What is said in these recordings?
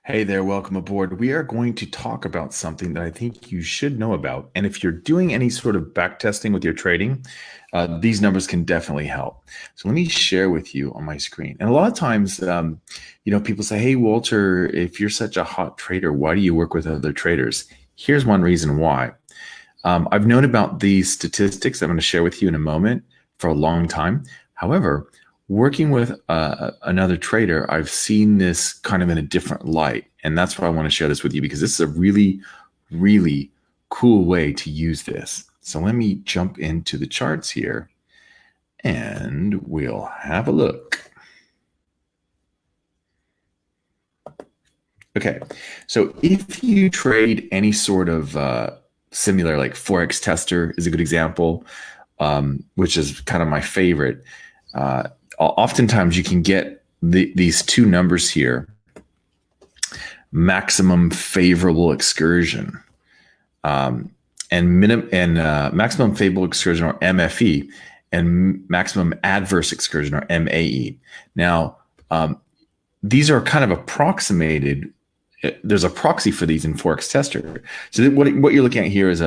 Hey there, welcome aboard. We are going to talk about something that I think you should know about. And if you're doing any sort of back testing with your trading, these numbers can definitely help. So let me share with you on my screen. And a lot of times, people say, hey, Walter, if you're such a hot trader, why do you work with other traders? Here's one reason why. I've known about these statistics I'm going to share with you in a moment for a long time. However, working with another trader, I've seen this kind of in a different light. And that's why I want to share this with you because this is a really, really cool way to use this. So let me jump into the charts here and we'll have a look. Okay, so if you trade any sort of similar, like Forex Tester is a good example, which is kind of my favorite. Oftentimes you can get these two numbers here, maximum favorable excursion and maximum favorable excursion, or MFE, and maximum adverse excursion, or MAE. Now, these are kind of approximated. There's a proxy for these in Forex Tester. So what you're looking at here is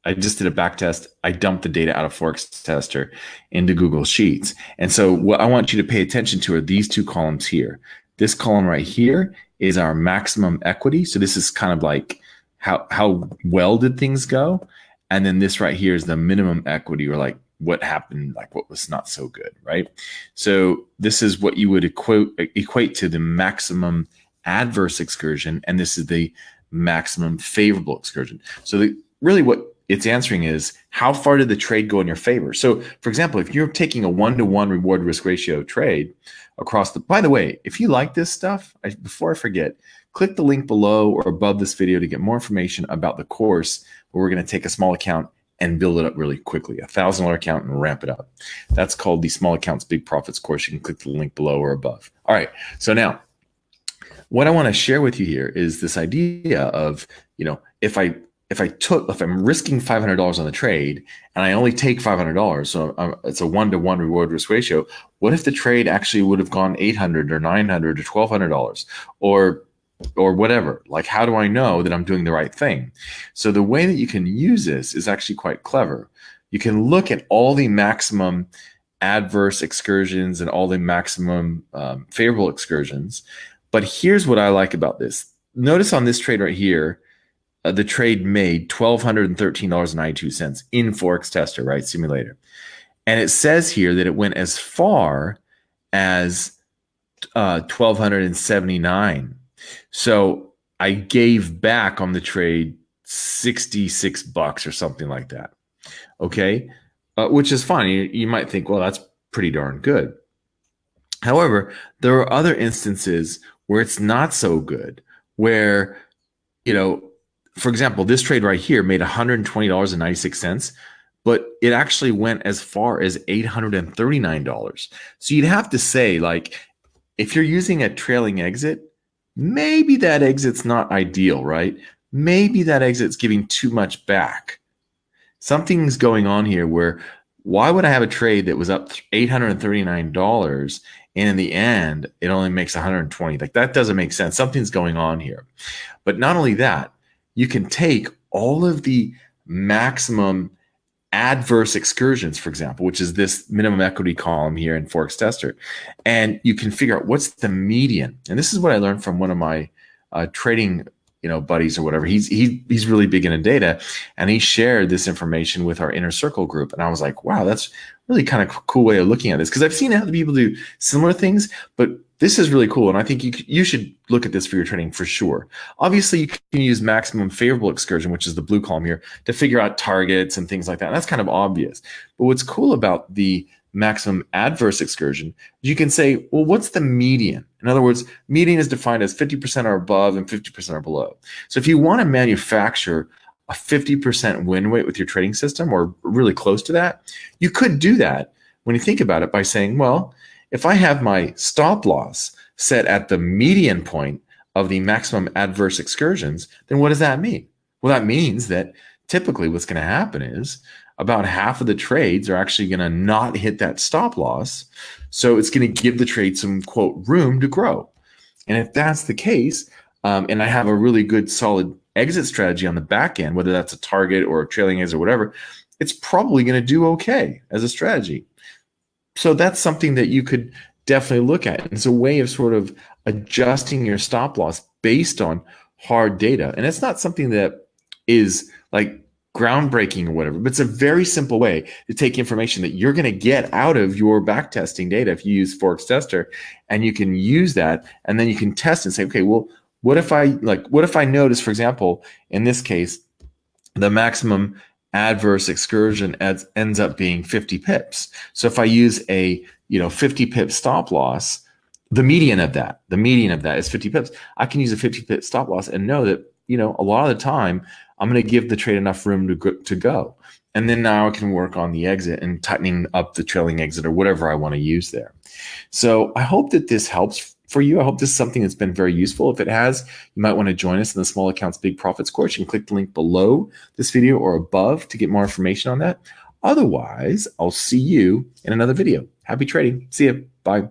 I just did a back test. I dumped the data out of Forex Tester into Google Sheets. And so what I want you to pay attention to are these two columns here. This column right here is our maximum equity. So this is kind of like how well did things go? And then this right here is the minimum equity, or like what happened, like what was not so good, right? So this is what you would equate to the maximum adverse excursion, and this is the maximum favorable excursion. So really what it's answering is, how far did the trade go in your favor? So for example, if you're taking a 1-to-1 reward risk ratio trade across by the way, if you like this stuff, before I forget, click the link below or above this video to get more information about the course where we're going to take a small account and build it up really quickly, $1,000 account, and ramp it up. That's called the Small Accounts, Big Profits course. You can click the link below or above. All right. So now what I want to share with you here is this idea of, if I'm risking $500 on the trade and I only take $500, so it's a 1-to-1 reward risk ratio. What if the trade actually would have gone $800 or $900 or $1,200 or whatever? Like, how do I know that I'm doing the right thing? So the way that you can use this is actually quite clever. You can look at all the maximum adverse excursions and all the maximum favorable excursions. But here's what I like about this. Notice on this trade right here, the trade made $1,213.92 in Forex Tester, right? Simulator. And it says here that it went as far as $1,279. So I gave back on the trade $66 or something like that. Okay. Which is fine. You might think, well, that's pretty darn good. However, there are other instances where it's not so good, where, for example, this trade right here made $120.96, but it actually went as far as $839. So you'd have to say, like, if you're using a trailing exit, maybe that exit's not ideal, right? Maybe that exit's giving too much back. Something's going on here where, why would I have a trade that was up $839 and in the end it only makes 120? Like, that doesn't make sense. Something's going on here. But not only that, you can take all of the maximum adverse excursions, for example, which is this minimum equity column here in Forex Tester, and you can figure out what's the median. And this is what I learned from one of my trading buddies or whatever. He's really big into data, and he shared this information with our inner circle group. And I was like, wow, that's really kind of a cool way of looking at this, because I've seen other people do similar things, but this is really cool. And I think you should look at this for your trading for sure. Obviously, you can use maximum favorable excursion, which is the blue column here, to figure out targets and things like that. And that's kind of obvious. But what's cool about the maximum adverse excursion, you can say, well, what's the median? In other words, median is defined as 50% or above and 50% or below. So if you want to manufacture a 50% win rate with your trading system, or really close to that, you could do that when you think about it by saying, well, if I have my stop loss set at the median point of the maximum adverse excursions, then what does that mean? Well, that means that typically what's going to happen is about half of the trades are actually going to not hit that stop loss. So it's going to give the trade some, quote, room to grow. And if that's the case, and I have a really good solid exit strategy on the back end, whether that's a target or a trailing exit or whatever, it's probably going to do okay as a strategy. So that's something that you could definitely look at. It's a way of sort of adjusting your stop loss based on hard data. And it's not something that is like groundbreaking or whatever, but it's a very simple way to take information that you're going to get out of your backtesting data if you use Forex Tester, and you can use that, and then you can test and say, okay, well, what if I notice, for example, in this case, the maximum adverse excursion ends up being 50 pips. So if I use a 50 pip stop loss, the median of that is 50 pips. I can use a 50 pip stop loss and know that a lot of the time I'm going to give the trade enough room to go. And then now I can work on the exit and tightening up the trailing exit or whatever I want to use there. So I hope that this helps for you. I hope this is something that's been very useful. If it has, you might want to join us in the Small Accounts Big Profits course. You can click the link below this video or above to get more information on that. Otherwise, I'll see you in another video. Happy trading. See you. Bye.